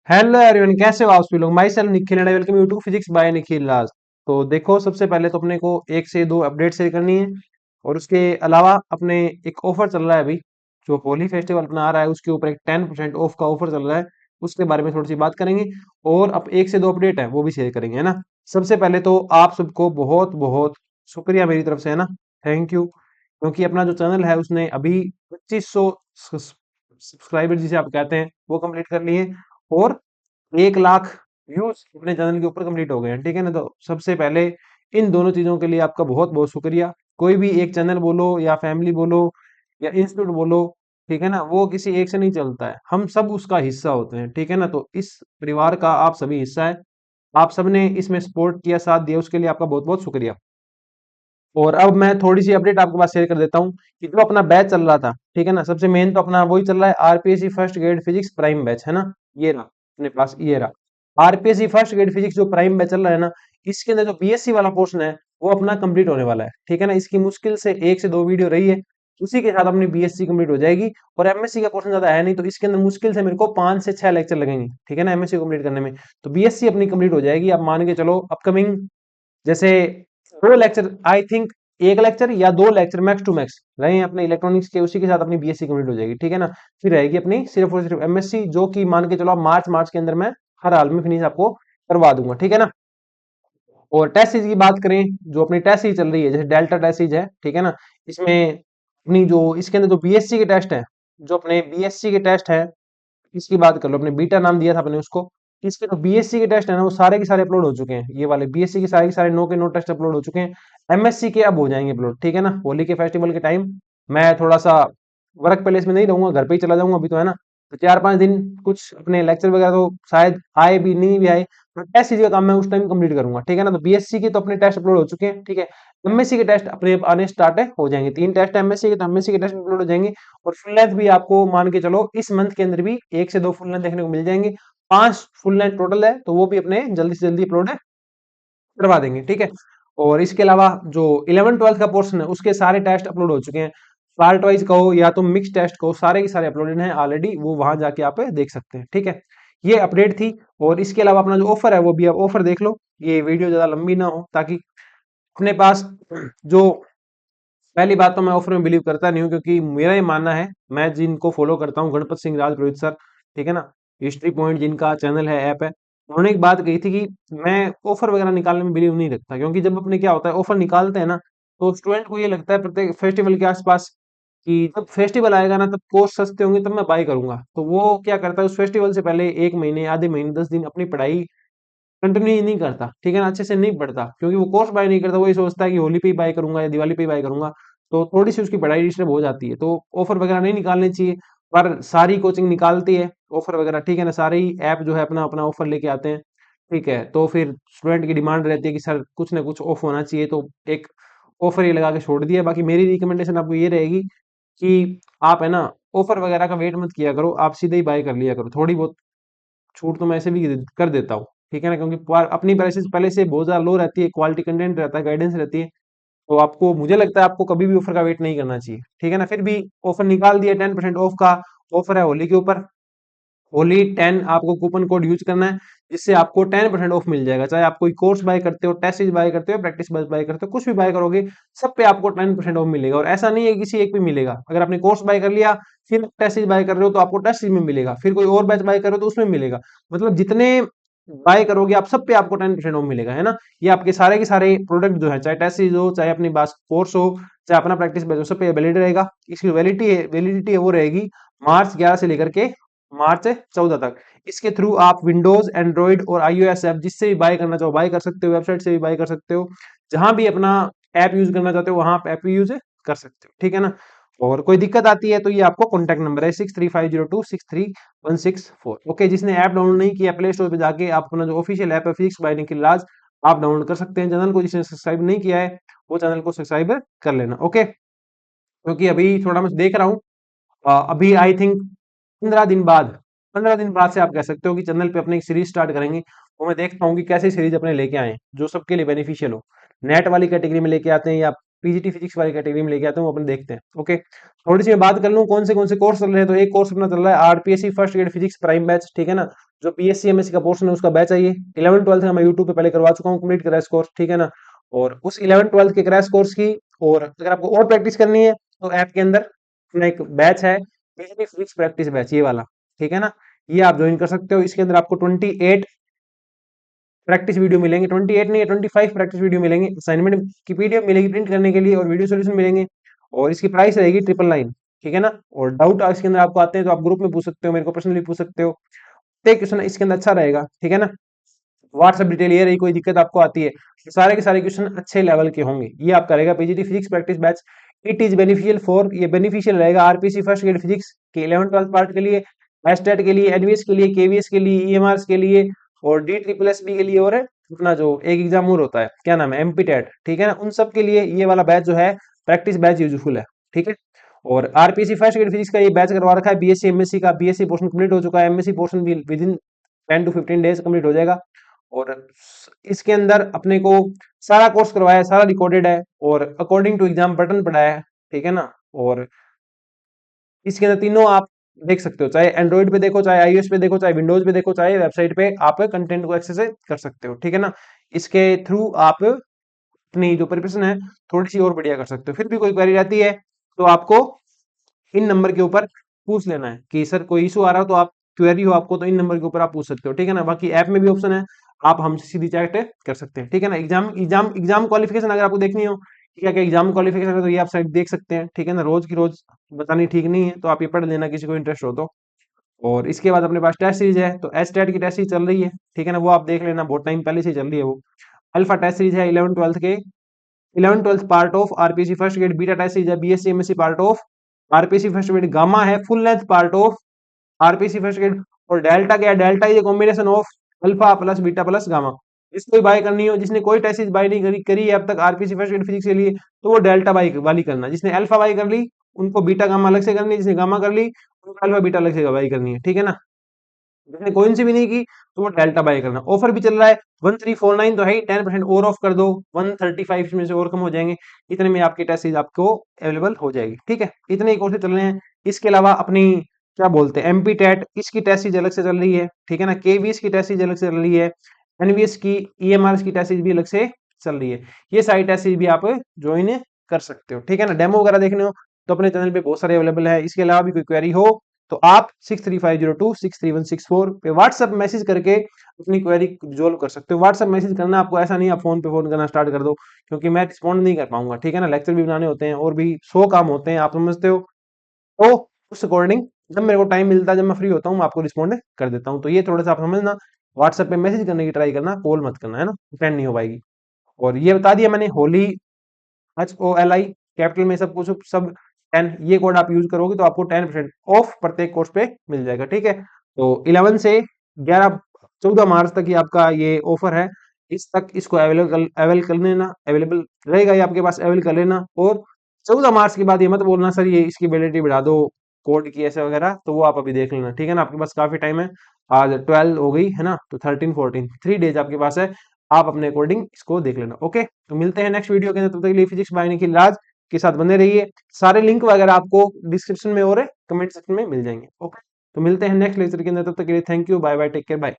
Hello everyone, कैसे हो आप सभी लोग। Myself Nikhil and welcome you to physics by Nikhil Raj. तो देखो, सबसे पहले तो अपने को एक से दो अपडेट शेयर करनी है, और उसके अलावा अपने एक ऑफर चल रहा है अभी, जो होली फेस्टिवल अपना आ रहा है उसके ऊपर एक 10% ऑफ का ऑफर चल रहा है। उसके बारे में थोड़ी सी बात करेंगे, और अब एक से दो अपडेट है वो भी शेयर करेंगे, है ना। सबसे पहले तो आप सबको बहुत बहुत शुक्रिया मेरी तरफ से, है ना। थैंक यू, क्योंकि अपना जो चैनल है उसने अभी 2500 सब्सक्राइबर जिसे आप कहते हैं वो कंप्लीट कर लिए, और 1 लाख व्यूज अपने चैनल के ऊपर कंप्लीट हो गए हैं, ठीक है ना। तो सबसे पहले इन दोनों चीजों के लिए आपका बहुत बहुत शुक्रिया। कोई भी एक चैनल बोलो या फैमिली बोलो या इंस्टीट्यूट बोलो, ठीक है ना, वो किसी एक से नहीं चलता है, हम सब उसका हिस्सा होते हैं, ठीक है ना। तो इस परिवार का आप सभी हिस्सा है, आप सबने इसमें सपोर्ट किया, साथ दिया, उसके लिए आपका बहुत बहुत शुक्रिया। और अब मैं थोड़ी सी अपडेट आपके पास शेयर कर देता हूँ कि जो अपना बैच चल रहा था, ठीक है ना, सबसे मेन तो अपना वही चल रहा है, RPSC first grade physics prime batch, है ना। ये रहा अपने पास, ये रहा आरपीएससी फर्स्ट ग्रेड फिजिक्स जो प्राइम बैच चल रहा है ना। इसके अंदर जो बीएससी वाला पोर्शन है वो अपना कंप्लीट होने वाला है, ठीक है ना। इसकी मुश्किल से एक से दो वीडियो रही है, उसी के साथ अपनी बीएससी कंप्लीट हो जाएगी। और एमएससी का पोर्शन ज्यादा है नहीं, तो इसके अंदर मुश्किल से मेरे को 5 से 6 लेक्चर लगेंगे, ठीक है ना, एमएससी कंप्लीट करने में। तो बीएससी अपनी कंप्लीट हो जाएगी, आप मान के चलो अपकमिंग जैसे 2 लेक्चर, आई थिंक 1 लेक्चर या 2 लेक्चर मैक्स टू मैक्स रहे हैं अपने इलेक्ट्रॉनिक्स के, उसी के साथ अपनी बीएससी कंप्लीट हो जाएगी, ठीक है ना। फिर रहेगी अपनी सिर्फ और सिर्फ एमएससी, जो कि मान के चलो आप मार्च मार्च के अंदर मैं हर हाल में फिनिश आपको करवा दूंगा, ठीक है ना। और टेस्ट सीरीज की बात करें, जो अपनी टेस्ट सीरीज चल रही है, जैसे डेल्टा टेस्ट सीरीज है, ठीक है ना। इसमें अपनी जो इसके अंदर जो बीएससी के टेस्ट है, जो अपने बीएससी के टेस्ट है, इसकी बात कर लो, अपने बीटा नाम दिया था अपने उसको। इसके तो बीएससी के टेस्ट है ना, वो सारे के सारे अपलोड हो चुके हैं, ये वाले बीएससी के सारे 9 के 9 टेस्ट अपलोड हो चुके हैं। एमएससी के अब हो जाएंगे अपलोड, ठीक है ना, होली के फेस्टिवल के टाइम। मैं थोड़ा सा वर्क प्लेस में नहीं रहूंगा, घर पे ही चला जाऊंगा अभी तो, है ना। तो 4-5 दिन कुछ अपने लेक्चर वगैरह तो शायद आए भी नहीं भी आए, तो टेस्ट सीरीज का काम मैं उस टाइम कंप्लीट करूंगा, ठीक है ना। तो बीएससी के तो अपने टेस्ट अपलोड हो चुके हैं, ठीक है। एमएससी के टेस्ट अपने आने स्टार्ट है हो जाएंगे, 3 टेस्ट एमएससी के, तो एमएससी के टेस्ट अपलोड हो जाएंगे। और फुल लेंथ भी आपको मान के चलो इस मंथ के अंदर भी एक से दो फुल लेंथ देखने को मिल जाएंगे। 5 फुल लेंथ टोटल है, तो वो भी अपने जल्दी से जल्दी अपलोड करवा देंगे, ठीक है। और इसके अलावा जो 11th 12th का पोर्शन है उसके सारे टेस्ट अपलोड हो चुके हैं। पार्ट वाइज कहो या तो मिक्स टेस्ट कहो, सारे के सारे अपलोडेड हैं ऑलरेडी, वो वहां जाके आप देख सकते हैं, ठीक है। ये अपडेट थी। और इसके अलावा अपना जो ऑफर है वो भी आप ऑफर देख लो, ये वीडियो ज्यादा लंबी ना हो, ताकि अपने पास जो, पहली बात तो मैं ऑफर में बिलीव करता नहीं हूँ, क्योंकि मेरा ये मानना है, मैं जिनको फॉलो करता हूँ, गणपत सिंह राजपुरोहित सर, ठीक है ना, हिस्ट्री पॉइंट जिनका चैनल है, ऐप है, उन्होंने एक बात कही थी कि मैं ऑफर वगैरह निकालने में बिलीव नहीं रखता, क्योंकि जब अपने क्या होता है ऑफर निकालते हैं ना, तो स्टूडेंट को ये लगता है प्रत्येक फेस्टिवल के आसपास कि जब फेस्टिवल आएगा ना तब कोर्स सस्ते होंगे तब मैं बाय करूंगा, तो वो क्या करता है उस फेस्टिवल से पहले 1 महीने, आधे महीने, 10 दिन अपनी पढ़ाई कंटिन्यू नहीं करता, ठीक है ना, अच्छे से नहीं पढ़ता, क्योंकि वो कोर्स बाय नहीं करता, वो ये सोचता है कि होली पे ही बाय करूंगा या दिवाली पे ही बाय करूंगा। तो थोड़ी सी उसकी पढ़ाई डिस्टर्ब हो जाती है, तो ऑफर वगैरह नहीं निकालने चाहिए। पर सारी कोचिंग निकालती है ऑफर वगैरह, ठीक है ना, सारे ही ऐप जो है अपना अपना ऑफर लेके आते हैं, ठीक है। तो फिर स्टूडेंट की डिमांड रहती है कि सर कुछ ना कुछ ऑफ होना चाहिए, तो एक ऑफर ही लगा के छोड़ दिया। बाकी मेरी रिकमेंडेशन आपको ये रहेगी कि आप, है ना, ऑफर वगैरह का वेट मत किया करो, आप सीधे ही बाय कर लिया करो। थोड़ी बहुत छूट तो मैं ऐसे भी कर देता हूँ, ठीक है ना, क्योंकि अपनी प्राइसेस पहले से बहुत ज्यादा लो रहती है, क्वालिटी कंटेंट रहता है, गाइडेंस रहती है। तो आपको, मुझे लगता है आपको कभी भी ऑफर का वेट नहीं करना चाहिए, ठीक है ना। फिर भी ऑफर निकाल दिया, 10% ऑफ का ऑफर है होली के ऊपर। होली 10 आपको कूपन कोड यूज करना है, जिससे आपको 10% ऑफ मिल जाएगा, चाहे आप कोई कोर्स बाय करते हो, टेस्ट सीरीज बाय करते हो, प्रैक्टिस बस बाय करते हो, कुछ भी बाय करोगे, सब पे आपको 10% ऑफ मिलेगा। और ऐसा नहीं है किसी एक पे मिलेगा, अगर आपने कोर्स बाय कर लिया फिर टेस्ट सीरीज बाय कर रहे हो तो आपको टेस्ट सीरीज में मिलेगा, फिर कोई और बैच बाय कर रहे हो तो उसमें मिलेगा। मतलब जितने बाय करोगे आप सब पे आपको 10% ऑफ मिलेगा, है ना। ये आपके सारे के सारे प्रोडक्ट जो है, चाहे टेस्ट सीरीज हो, चाहे अपनी बात कोर्स हो, चाहे अपना प्रैक्टिस बैच हो, सब पे वैलिड रहेगा। इसकी वैलिडिटी है वो रहेगी मार्च 11 से लेकर के मार्च 14 तक। इसके थ्रू आप विंडोज, एंड्रॉइड और आईओएस ऐप जिससे भी बाय करना चाहो बाय कर सकते हो, वेबसाइट से भी बाय कर सकते हो, जहां भी अपना ऐप यूज करना चाहते हो वहां आप ऐप यूज कर सकते हो, ठीक है ना। और कोई दिक्कत आती है तो ये आपको कॉन्टैक्ट नंबर है 6350263164। ओके, जिसने ऐप डाउनलोड नहीं किया प्ले स्टोर पे जाके आप अपना जो ऑफिशियल ऐप है फिजिक्स बाय निखिल राज, आप डाउनलोड कर सकते हैं। चैनल को जिसने सब्सक्राइब नहीं किया है वो चैनल को सब्सक्राइब कर लेना, ओके। क्योंकि अभी थोड़ा मैं देख रहा हूँ, अभी आई थिंक 15 दिन बाद, 15 दिन बाद से आप कह सकते हो कि चैनल पे अपने एक सीरीज स्टार्ट करेंगे। वो मैं देखता हूँ कि कैसे सीरीज अपने लेके आए जो सबके लिए बेनिफिशियल हो, नेट वाली कैटेगरी में लेके आते हैं या पीजीटी फिजिक्स वाली कैटेगरी में लेके आते हैं, वो अपन देखते हैं। ओके, थोड़ी सी मैं बात कर लूँ कौन से कोर्स चल रहे हैं। तो एक कोर्स अपना चल रहा है RPSC first grade physics prime batch, ठीक है ना। जो पीएससी एमएससी का पोर्शन है उसका बैच है ये। 11th 12th का मैं यूट्यूब पे पहले करवा चुका हूँ कंप्लीट क्रैश कोर्स, ठीक है ना। और उस 11th 12th के क्रैश कोर्स की, और अगर आपको और प्रैक्टिस करनी है तो ऐप के अंदर अपना एक बैच है पीजीटी फिजिक्स प्रैक्टिस बैच, ये वाला, ठीक है ना। ये आप ज्वाइन कर सकते हो। इसके अंदर आपको 28 प्रैक्टिस वीडियो मिलेंगे, 28 नहीं 25 प्रैक्टिस वीडियो मिलेंगे, असाइनमेंट की पीडीएफ मिलेगी प्रिंट करने के लिए, और वीडियो सोल्यूशन मिलेंगे। और इसकी प्राइस रहेगी 999, ठीक है ना। और डाउट इसके अंदर आपको आते हैं तो आप ग्रुप में पूछ सकते हो, मेरे को पर्सनली पूछ सकते हो। एक क्वेश्चन इसके अंदर अच्छा रहेगा, ठीक है ना। व्हाट्सएप डिटेल ये रही, कोई दिक्कत आपको आती है तो सारे के सारे क्वेश्चन अच्छे लेवल के होंगे। ये आप करेगा PGT physics practice batch. It is beneficial for, ये बेनिफिशियल रहेगा आरपीसी फर्स्ट ग्रेड फिजिक्स के 11th 12th पार्ट के लिए, एस्टेट के लिए, एनवीएस के लिए, केवीएस के लिए, ईएमआर के लिए, और डी ट्रिपल एस बी के लिए, और अपना जो एक एग्जाम और होता है क्या नाम है एमपी टेट, ठीक है ना, उन सब के लिए ये वाला बैच जो है प्रैक्टिस बैच यूजफुल है, ठीक है। और आरपीसी फर्स्ट ग्रेड फिजिक्स का ये बैच करवा रखा है बीएससी एमएससी का। बीएससी पोर्शन कंप्लीट हो चुका है, एमएससी पोर्शन भी with in 10 to 15 days complete हो जाएगा। और इसके अंदर अपने को सारा कोर्स करवाया है, सारा रिकॉर्डेड है, और अकॉर्डिंग टू एग्जाम पैटर्न पढ़ाया है, ठीक है ना। और इसके अंदर तीनों आप देख सकते हो, चाहे एंड्रॉइड पे देखो, चाहे आईओएस पे देखो, चाहे विंडोज पे देखो, चाहे वेबसाइट पे आप कंटेंट को एक्सेस कर सकते हो, ठीक है ना। इसके थ्रू आप अपनी जो प्रिपरेशन है थोड़ी सी और बढ़िया कर सकते हो। फिर भी कोई क्वेरी रहती है तो आपको इन नंबर के ऊपर पूछ लेना है कि सर कोई इशू आ रहा हो, तो आप क्वेरी हो आपको तो इन नंबर के ऊपर आप पूछ सकते हो, ठीक है ना। बाकी ऐप में भी ऑप्शन है, आप हमसे सीधी चैट कर सकते हैं, ठीक है ना। एग्जाम क्वालिफिकेशन अगर आपको देखनी हो कि क्या क्या एग्जाम क्वालिफिकेशन है, तो ये आप साइट देख सकते हैं, ठीक है ना। रोज की रोज बतानी ठीक नहीं है, तो आप ये पढ़ लेना किसी को इंटरेस्ट हो तो। और इसके बाद अपने पास टेस्ट सीरीज है, तो एस टेट की टेस्ट सीरीज चल रही है, ठीक है ना, वो आप देख लेना, बहुत टाइम पहले से चल रही है वो। अल्फा टेस्ट सीरीज है 11th 12th के, 11th 12th part of RPC first grade. Beta test series है BSc MSc part of RPC first grade. Gamma है full length part of RPC first grade. और डेल्टा क्या है, delta is a combination of alpha plus beta plus gamma. इसको buy करनी हो, जिसने कोई टेस्ट बाय नहीं करी है अब तक आरपीसी फर्स्ट ग्रेड फिजिक्स के लिए, तो वो डेल्टा बाई वाली करना। जिसने अल्फा बाई कर ली उनको बीटा गामा अलग से करनी है, जिसने गामा कर ली उनको अल्फा बीटा अलग से बाई करनी है, ठीक है ना। जिसने कोई सी भी नहीं की तो वो डेल्टा बाय करना। ऑफर भी चल रहा है 1349 तो है ही, 10% और ऑफ कर दो, 135 में से और कम हो जाएंगे, इतने में आपकी टेस्ट सीरीज आपको अवेलेबल हो जाएगी, ठीक है। इतने ही कोर्सेज चल रहे हैं। इसके अलावा अपनी क्या बोलते हैं एमपी टेट, इसकी टेस्ट सीरीज अलग से चल रही है, ठीक है ना। केवीएस की टेस्ट सीरीज अलग से चल रही है, एनवीएस की, ईएमआर की टेस्ट सीरीज भी अलग से चल रही है। ये सारी टेस्ट सीरीज भी आप ज्वाइन कर सकते हो, ठीक है ना। डेमो वगैरह देखने हो तो अपने चैनल पे बहुत सारे अवेलेबल है। इसके अलावा भी कोई क्वेरी हो तो आप 6350263164 पे व्हाट्सएप मैसेज करके अपनी क्वेरी रिजोल्व कर सकते हो। व्हाट्सएप मैसेज करना आपको ऐसा नहीं आप फोन पे फोन करना स्टार्ट कर दो, क्योंकि मैं रिस्पॉन्ड नहीं कर पाऊंगा, ठीक है ना। लेक्चर भी बनाने होते हैं और भी 100 काम होते हैं, आप समझते हो। तो उस अकॉर्डिंग जब मेरे को टाइम मिलता है, जब मैं फ्री होता हूँ, मैं आपको रिस्पॉन्ड कर देता हूँ। तो ये थोड़ा सा आप समझना, व्हाट्सएप पे मैसेज करने की ट्राई करना, कॉल मत करना, है ना, अटेंड नहीं हो पाएगी। और ये बता दिया मैंने, होली HOLI कैपिटल में सब कुछ सब 10, ये कोड आप यूज करोगे तो आपको 10% ऑफ प्रत्येक कोर्स पे मिल जाएगा, ठीक है। तो 11 से 14 मार्च तक ये आपका ये ऑफर है। इस तक इसको अवेल कर लेना, अवेलेबल रहेगा ये आपके पास, अवेल कर लेना। और 14 मार्च के बाद ये मत बोलना सर ये इसकी वैलिडिटी बढ़ा दो कोड की ऐसे वगैरह, तो वो आप अभी देख लेना, ठीक है ना। आपके पास काफी टाइम है, आज 12 हो गई है ना, तो 13 14 3 डेज आपके पास है, आप अपने अकॉर्डिंग इसको देख लेना। ओके, तो मिलते हैं नेक्स्ट वीडियो के अंदर, तब तक के लिए फिजिक्स बाय निखिल राज के साथ बने रहिए। सारे लिंक वगैरह आपको डिस्क्रिप्शन में और कमेंट सेक्शन में मिल जाएंगे। ओके, तो मिलते हैं नेक्स्ट लेक्चर के अंदर, तब तक के लिए thank you, bye bye, take care, bye.